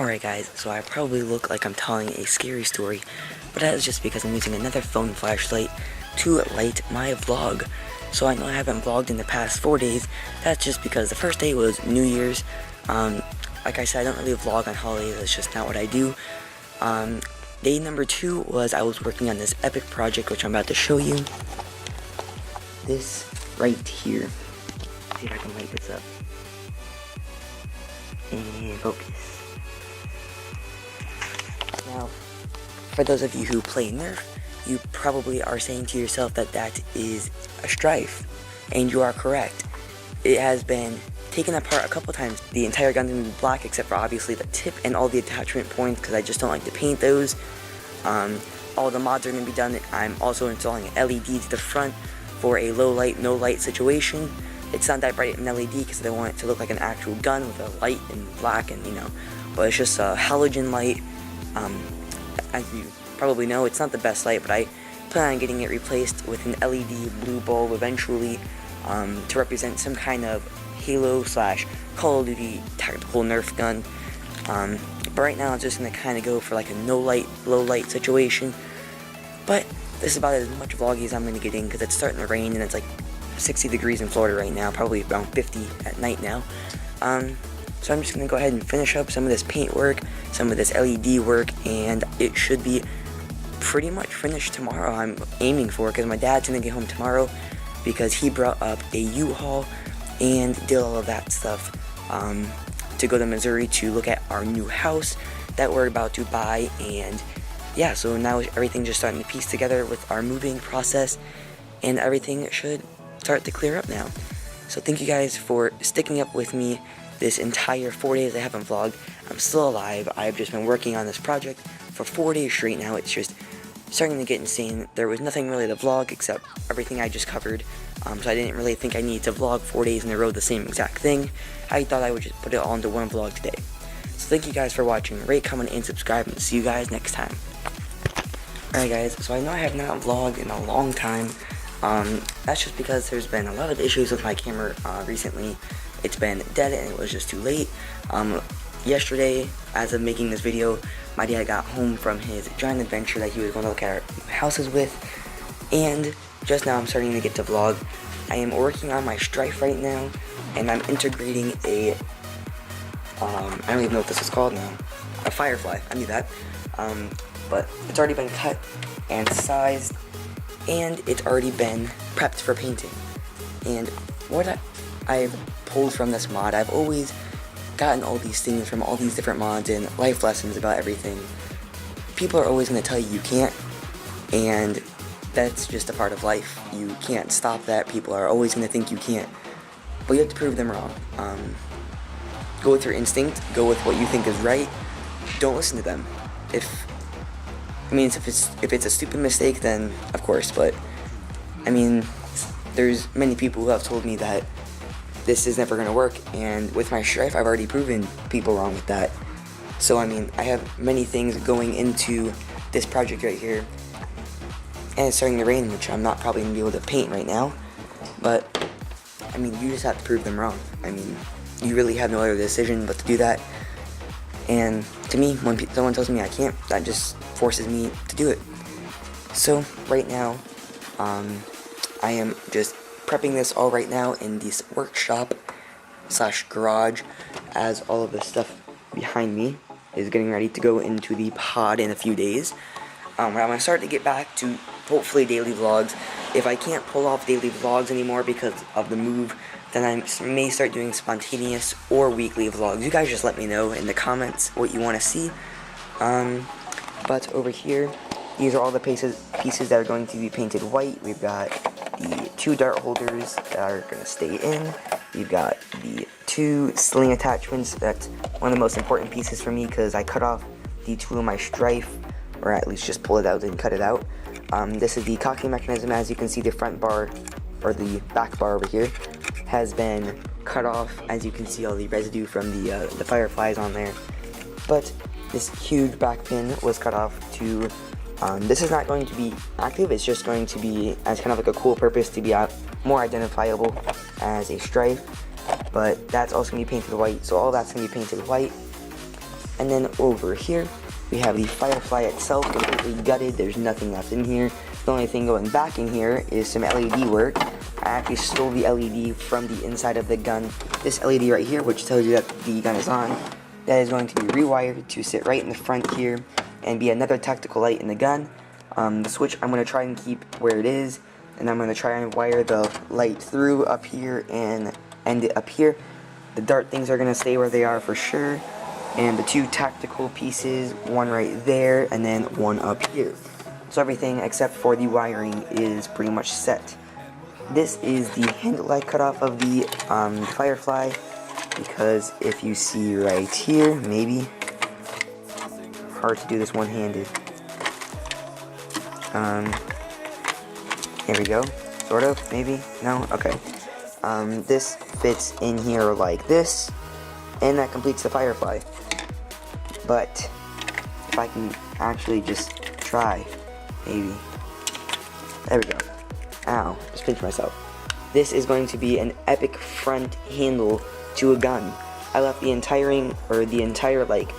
Alright guys, so I probably look like I'm telling a scary story, but that is just because I'm using another phone flashlight to light my vlog. So I know I haven't vlogged in the past 4 days. That's just because the first day was New Year's. Like I said, I don't really vlog on holidays, that's just not what I do. Day number 2 was I was working on this epic project, which I'm about to show you. This right here. See if I can light this up. And focus. Now, for those of you who play Nerf, you probably are saying to yourself that that is a Strife, and you are correct. It has been taken apart a couple times. The entire gun is black except for obviously the tip and all the attachment points because I just don't like to paint those. All the mods are going to be done. I'm also installing an LED to the front for a low light, no light situation. It's not that bright an LED because I want it to look like an actual gun with a light in black and but it's just a halogen light. As you probably know, it's not the best light, but I plan on getting it replaced with an LED blue bulb eventually to represent some kind of Halo / Call of Duty tactical Nerf gun. But right now it's just going to kind of go for like a no light, low light situation. But this is about as much vloggy as I'm going to get in because it's starting to rain and it's like 60 degrees in Florida right now, probably around 50 at night now. So I'm just going to go ahead and finish up some of this paint work, some of this LED work, and it should be pretty much finished tomorrow. I'm aiming for, because my dad's going to get home tomorrow because he brought up a U-Haul and did all of that stuff to go to Missouri to look at our new house that we're about to buy. And yeah, so now everything's just starting to piece together with our moving process, and everything should start to clear up now. So thank you guys for sticking up with me this entire 4 days I haven't vlogged. I'm still alive. I've just been working on this project for 4 days straight now. It's just starting to get insane. There was nothing really to vlog except everything I just covered. So I didn't really think I needed to vlog 4 days in a row the same exact thing. I thought I would just put it all into one vlog today. So thank you guys for watching. Rate, comment, and subscribe, and see you guys next time. Alright guys, so I know I have not vlogged in a long time. That's just because there's been a lot of issues with my camera recently. It's been dead and it was just too late. Yesterday, as of making this video, my dad got home from his giant adventure that he was going to look at our houses with, and just now I'm starting to get to vlog. I am working on my Strife right now, and I'm integrating a, I don't even know what this is called now, a Firefly, I knew that, but it's already been cut and sized, and it's already been prepped for painting. And what I've pulled from this mod, I've always gotten all these things from all these different mods and life lessons about everything. People are always going to tell you you can't, and that's just a part of life. You can't stop that. People are always going to think you can't, but you have to prove them wrong. Go with your instinct, go with what you think is right. Don't listen to them. If it's a stupid mistake, then of course, but I mean, there's many people who have told me that this is never going to work, and with my Strife I've already proven people wrong with that. So I mean, I have many things going into this project right here, and it's starting to rain, which I'm not probably going to be able to paint right now, but I mean, you just have to prove them wrong. I mean, you really have no other decision but to do that. And to me, when someone tells me I can't, that just forces me to do it. So right now, I am just prepping this all right now in this workshop / garage, as all of the stuff behind me is getting ready to go into the pod in a few days. I'm going to start to get back to hopefully daily vlogs. If I can't pull off daily vlogs anymore because of the move, then I may start doing spontaneous or weekly vlogs. You guys just let me know in the comments what you want to see. But over here, these are all the pieces that are going to be painted white. We've got the 2 dart holders that are going to stay in. We've got the 2 sling attachments. That's one of the most important pieces for me because I cut off the tool of my Strife, or at least just pull it out and cut it out. This is the cocking mechanism. As you can see, the front bar, or the back bar over here, has been cut off. As you can see, all the residue from the Fireflies on there. But this huge back pin was cut off to, this is not going to be active, it's just going to be as kind of like a cool purpose to be more identifiable as a Strife. But that's also going to be painted white, so all that's going to be painted white. And then over here, we have the Firefly itself, completely gutted. There's nothing left in here. The only thing going back in here is some LED work. I actually stole the LED from the inside of the gun. This LED right here, which tells you that the gun is on, that is going to be rewired to sit right in the front here and be another tactical light in the gun. The switch I'm going to try and keep where it is, and I'm going to try and wire the light through up here and end it up here. The dart things are going to stay where they are for sure, and the two tactical pieces, one right there and then one up here. So everything except for the wiring is pretty much set. This is the handle I cut off of the Firefly, because if you see right here, maybe, hard to do this one-handed. Here we go, sort of, maybe, no, okay. This fits in here like this, and that completes the Firefly. But if I can actually just try, maybe, there we go. Ow, just pinched myself. This is going to be an epic front handle to a gun. I left the entire like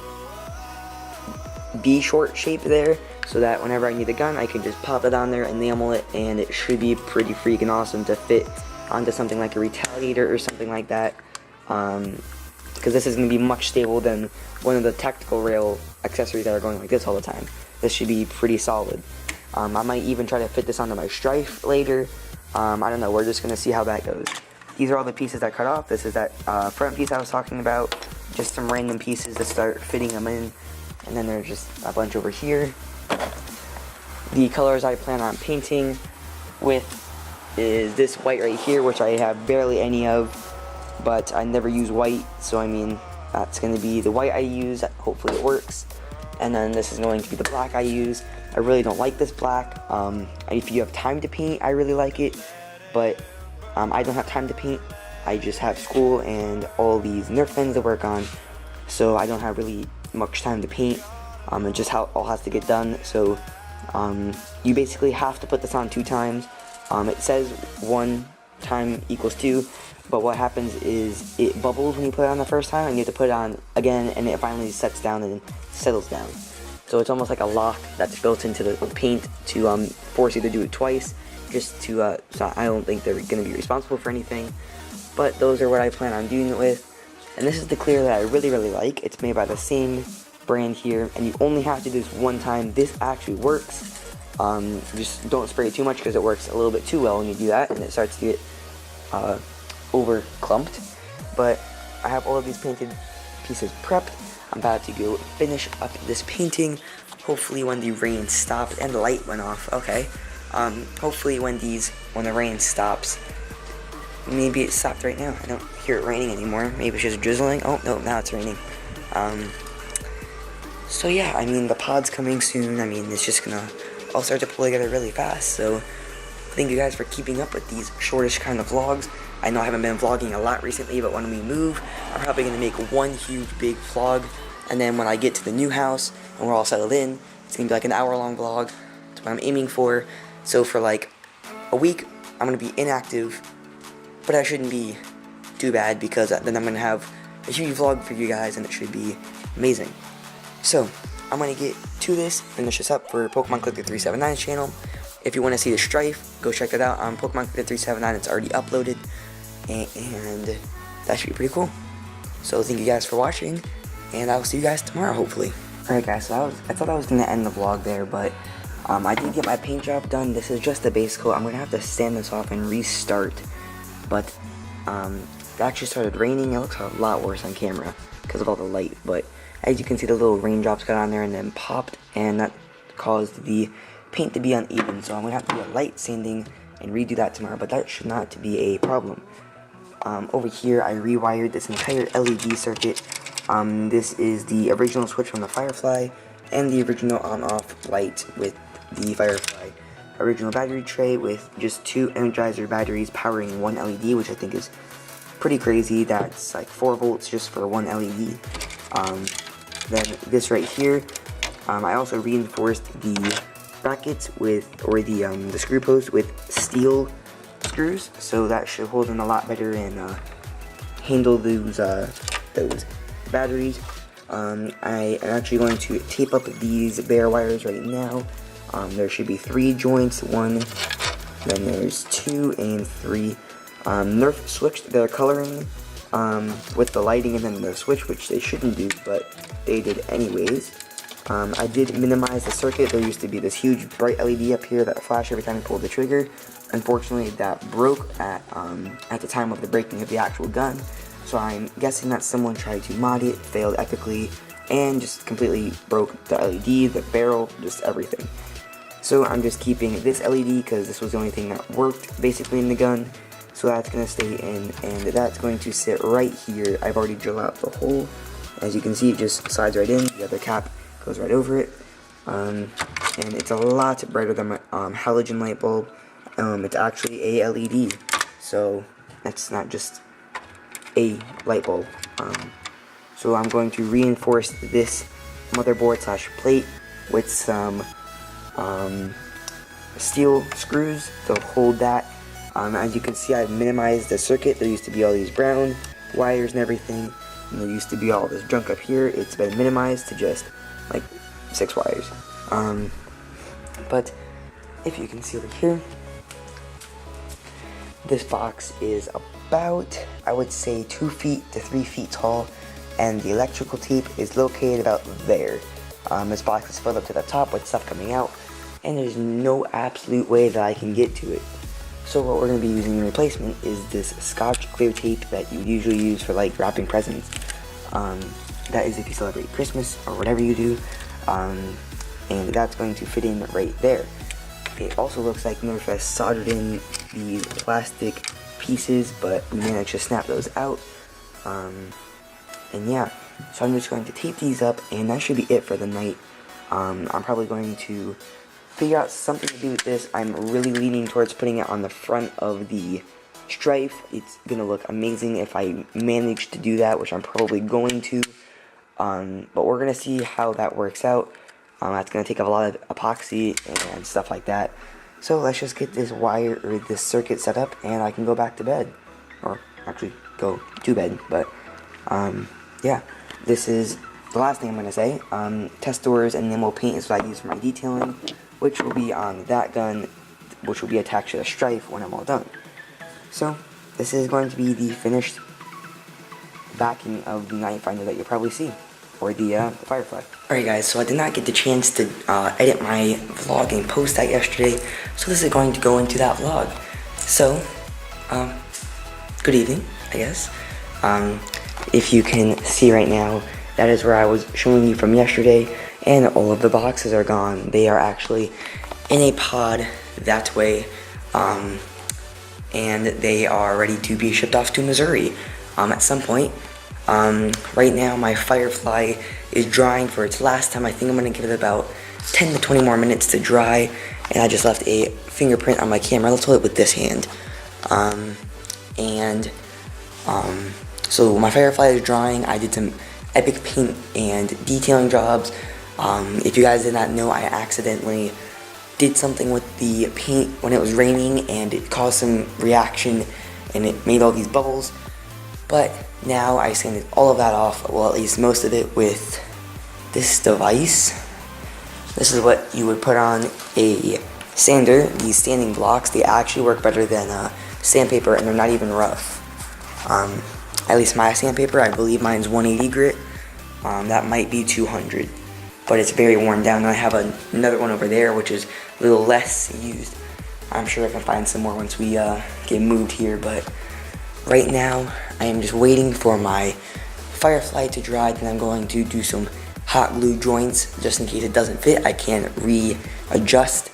B short shape there, so that whenever I need a gun, I can just pop it on there, enamel it, and it should be pretty freaking awesome to fit onto something like a Retaliator or something like that. Because this is going to be much stable than one of the tactical rail accessories that are going like this all the time. This should be pretty solid. I might even try to fit this onto my Strife later. I don't know, we're just going to see how that goes. These are all the pieces I cut off. This is that front piece I was talking about. Just some random pieces to start fitting them in. And then there's just a bunch over here. The colors I plan on painting with is this white right here, which I have barely any of, but I never use white, so I mean, that's going to be the white I use. Hopefully it works. And then this is going to be the black I use. I really don't like this black. If you have time to paint, I really like it, but I don't have time to paint. I just have school and all these Nerf guns to work on, so I don't have really much time to paint. It just all has to get done. So you basically have to put this on 2 times. It says 1 time equals 2, but what happens is it bubbles when you put it on the first time, and you have to put it on again, and it finally sets down and settles down. So it's almost like a lock that's built into the paint to force you to do it twice, just to, so I don't think they're going to be responsible for anything, but those are what I plan on doing it with. And this is the clear that I really, really like. It's made by the same brand here, and you only have to do this 1 time. This actually works. Just don't spray it too much, because it works a little bit too well when you do that, and it starts to get over clumped. But I have all of these painted pieces prepped. I'm about to go finish up this painting. Hopefully when the rain stopped and the light went off. Okay. Hopefully when the rain stops. Maybe it stopped right now. I don't hear it raining anymore. Maybe it's just drizzling. Oh no, now it's raining. So yeah, I mean, the pod's coming soon. I mean, it's just gonna all start to pull together really fast. So thank you guys for keeping up with these shortish kind of vlogs. I know I haven't been vlogging a lot recently, but when we move, I'm probably going to make one huge big vlog, and then when I get to the new house and we're all settled in, it's going to be like an hour-long vlog. That's what I'm aiming for. So for like a week, I'm going to be inactive, but that shouldn't be too bad, because then I'm going to have a huge vlog for you guys, and it should be amazing. So I'm going to get to this, finish this up for Pokemon Collector 379's channel. If you want to see the Strife, go check it out on Pokemon Collector 379. It's already uploaded, and that should be pretty cool. So thank you guys for watching, and I will see you guys tomorrow, hopefully. Alright guys, so I thought I was going to end the vlog there, but I did get my paint job done. This is just the base coat. I'm going to have to sand this off and restart, but it actually started raining. It looks a lot worse on camera because of all the light, but as you can see, the little raindrops got on there and then popped, and that caused the paint to be uneven. So I'm going to have to do a light sanding and redo that tomorrow, but that should not be a problem. Over here, I rewired this entire LED circuit. This is the original switch from the Firefly, and the original on-off light with the Firefly. Original battery tray with just 2 Energizer batteries powering 1 LED, which I think is pretty crazy. That's like 4 volts just for 1 LED. Then this right here, I also reinforced the brackets with, or the screw post with steel screws, so that should hold them a lot better and handle those batteries. I am actually going to tape up these bare wires right now. There should be 3 joints, 1, then there's 2 and 3. Nerf switched their coloring with the lighting and then the switch, which they shouldn't do, but they did anyways. I did minimize the circuit. There used to be this huge bright LED up here that flashed every time you pulled the trigger. Unfortunately, that broke at the time of the breaking of the actual gun. So I'm guessing that someone tried to mod it, failed epically, and just completely broke the LED, the barrel, just everything. So I'm just keeping this LED because this was the only thing that worked basically in the gun. So that's going to stay in, and that's going to sit right here. I've already drilled out the hole. As you can see, it just slides right in. The other cap goes right over it. And it's a lot brighter than my halogen light bulb. It's actually a LED. So that's not just a light bulb. So I'm going to reinforce this motherboard slash plate with some steel screws to hold that. As you can see, I've minimized the circuit. There used to be all these brown wires and everything, and there used to be all this junk up here. It's been minimized to just like 6 wires. But if you can see over here, this box is about, I would say, 2 feet to 3 feet tall, and the electrical tape is located about there. This box is filled up to the top with stuff coming out, and there's no absolute way that I can get to it. So what we're going to be using in replacement is this Scotch clear tape that you usually use for like wrapping presents. That is if you celebrate Christmas or whatever you do, and that's going to fit in right there. It also looks like Nerf has soldered in these plastic pieces, but we managed to snap those out. And yeah, so I'm just going to tape these up, and that should be it for the night. I'm probably going to figure out something to do with this. I'm really leaning towards putting it on the front of the Strife. It's gonna look amazing if I manage to do that, which I'm probably going to. But we're gonna see how that works out. That's gonna take up a lot of epoxy and stuff like that. So let's just get this wire or this circuit set up, and I can go back to bed, or actually go to bed. But yeah, this is the last thing I'm gonna say. Test doors and enamel paint is what I use for my detailing, which will be on that gun, which will be attached to the Strife when I'm all done. So this is going to be the finished backing of the knife finder that you'll probably see, or the Firefly. Alright guys, so I did not get the chance to edit my vlog and post that yesterday, so this is going to go into that vlog. So, good evening, I guess. If you can see right now, that is where I was showing you from yesterday, and all of the boxes are gone. They are actually in a pod that way, and they are ready to be shipped off to Missouri at some point. Right now my Firefly is drying for its last time. I think I'm going to give it about 10 to 20 more minutes to dry, and I just left a fingerprint on my camera. Let's hold it with this hand. So my Firefly is drying. I did some epic paint and detailing jobs. If you guys did not know, I accidentally did something with the paint when it was raining, and it caused some reaction, and it made all these bubbles. But now I sanded all of that off, well, at least most of it, with this device. This is what you would put on a sander. These sanding blocks, they actually work better than sandpaper, and they're not even rough. At least my sandpaper, I believe mine's 180 grit. That might be 200, but it's very worn down. And I have another one over there, which is a little less used. I'm sure I can find some more once we get moved here, but right now I am just waiting for my Firefly to dry. Then I'm going to do some hot glue joints just in case it doesn't fit. I can readjust,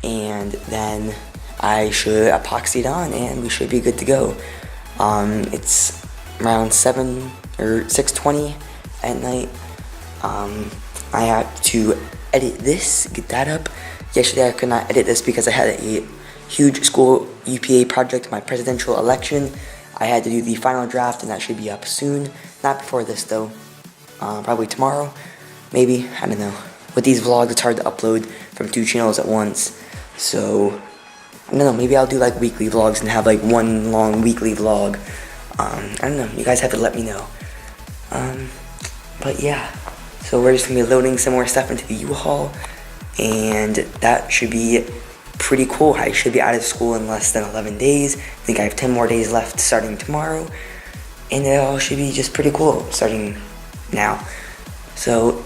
and then I should epoxy it on, and we should be good to go. It's around 7 or 6:20 at night. I have to edit this, get that up. Yesterday I could not edit this because I had a huge school UPA project, my presidential election. I had to do the final draft, and that should be up soon. Not before this though. Probably tomorrow, maybe, I don't know. With these vlogs, it's hard to upload from 2 channels at once. So, I don't know, maybe I'll do like weekly vlogs and have like one long weekly vlog. I don't know, you guys have to let me know. But yeah, so we're just gonna be loading some more stuff into the U-Haul, and that should be pretty cool. I should be out of school in less than 11 days. I think I have 10 more days left starting tomorrow, and it all should be just pretty cool starting now. So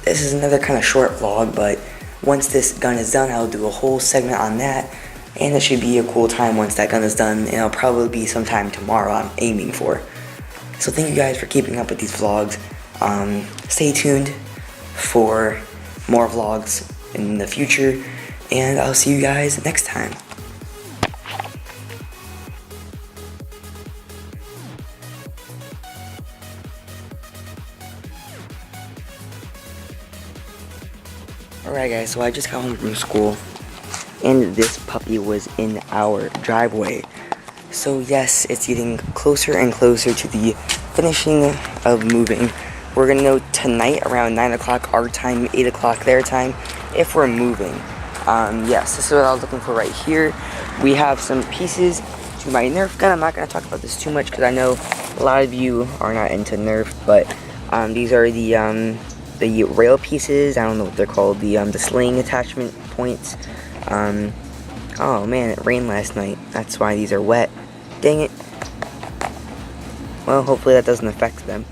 this is another kind of short vlog, but once this gun is done, I'll do a whole segment on that, and it should be a cool time once that gun is done, and it'll probably be sometime tomorrow I'm aiming for. So thank you guys for keeping up with these vlogs. Stay tuned for more vlogs in the future, and I'll see you guys next time. Alright guys, so I just got home from school, and this puppy was in our driveway. So yes, it's getting closer and closer to the finishing of moving. We're gonna know tonight around 9 o'clock our time, 8 o'clock their time, if we're moving. Yes, this is what I was looking for right here. We have some pieces to my Nerf gun. I'm not gonna talk about this too much because I know a lot of you are not into Nerf, but these are the rail pieces. I don't know what they're called. The sling attachment points. Oh man, it rained last night. That's why these are wet. Dang it. Well, hopefully that doesn't affect them.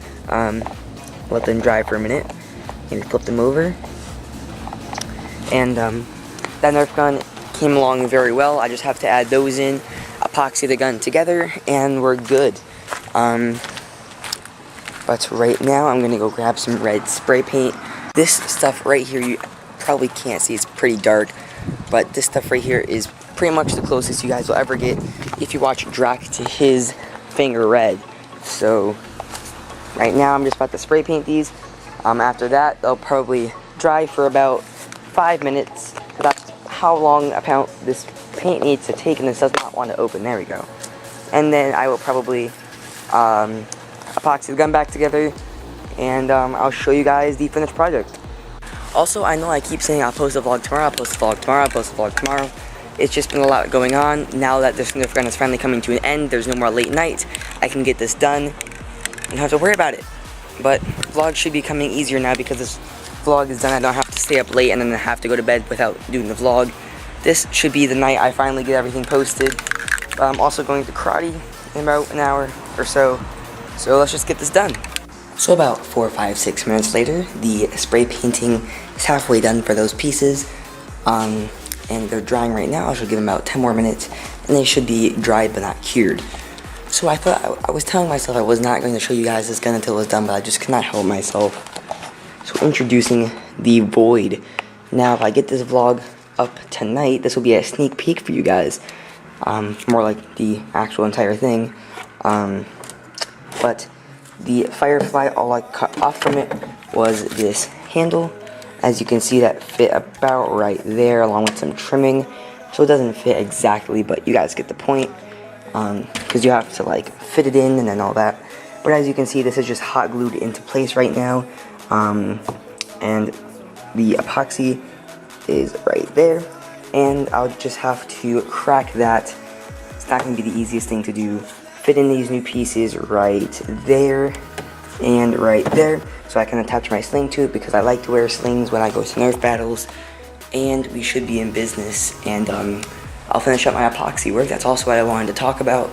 Let them dry for a minute and flip them over. And that Nerf gun came along very well. I just have to add those in, epoxy the gun together, and we're good. But right now I'm gonna go grab some red spray paint. This stuff right here you probably can't see, it's pretty dark, but this stuff right here is pretty much the closest you guys will ever get if you watch Drac to his finger red. So right now I'm just about to spray paint these. After that they'll probably dry for about 5 minutes. So that's how long this paint needs to take, and this does not want to open. There we go. And then I will probably epoxy the gun back together, and I'll show you guys the finished project. Also, I know I keep saying I'll post a vlog tomorrow, I'll post a vlog tomorrow, I'll post a vlog tomorrow. It's just been a lot going on. Now that this Nerf gun is finally coming to an end, there's no more late nights, I can get this done and don't have to worry about it. But vlogs should be coming easier now because this vlog is done. I don't have to stay up late and then have to go to bed without doing the vlog. This should be the night I finally get everything posted. I'm also going to karate in about an hour or so. So let's just get this done. So about 4, 5, 6 minutes later, the spray painting is halfway done for those pieces. And they're drying right now. I should give them about 10 more minutes, and they should be dried but not cured. So I thought, I was telling myself I was not going to show you guys this gun until it was done, but I just could not help myself. So introducing the Void. Now if I get this vlog up tonight, this will be a sneak peek for you guys. More like the actual entire thing. But the Firefly, all I cut off from it was this handle. As you can see, that fit about right there along with some trimming. So it doesn't fit exactly, but you guys get the point. Because you have to like fit it in and then all that. But as you can see, this is just hot glued into place right now. And the epoxy is right there. And I'll just have to crack that. It's not going to be the easiest thing to do. Fit in these new pieces right there and right there, so I can attach my sling to it because I like to wear slings when I go to Nerf battles. And we should be in business, and I'll finish up my epoxy work. That's also what I wanted to talk about.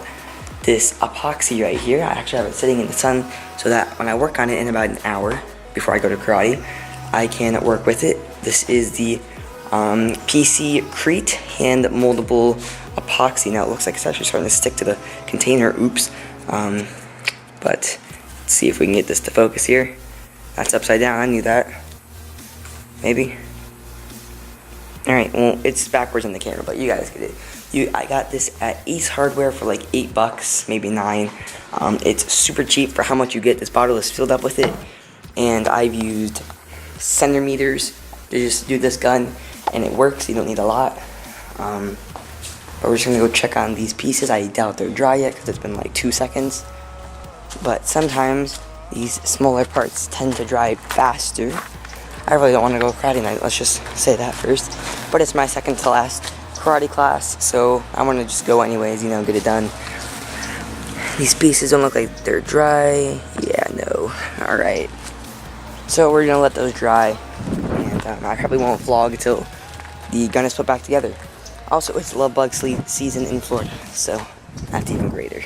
This epoxy right here, I actually have it sitting in the sun so that when I work on it in about an hour before I go to karate, I can work with it. This is the PC Crete hand moldable epoxy. Now it looks like it's actually starting to stick to the container. Oops. But let's see if we can get this to focus here. That's upside down. I knew that. Maybe. Alright, well, it's backwards in the camera, but you guys get it. I got this at Ace Hardware for like $8, maybe 9. It's super cheap for how much you get. This bottle is filled up with it, and I've used centimeters to just do this gun, and it works. You don't need a lot. But we're just gonna go check on these pieces. I doubt they're dry yet because it's been like 2 seconds. But sometimes these smaller parts tend to dry faster. I really don't want to go karate night, let's just say that first. But it's my second to last karate class, so I want to just go anyways, you know, get it done. These pieces don't look like they're dry. Yeah, no. Alright. So we're gonna let those dry, and I probably won't vlog until the gun is put back together. Also, it's love bug season in Florida, so that's even greater.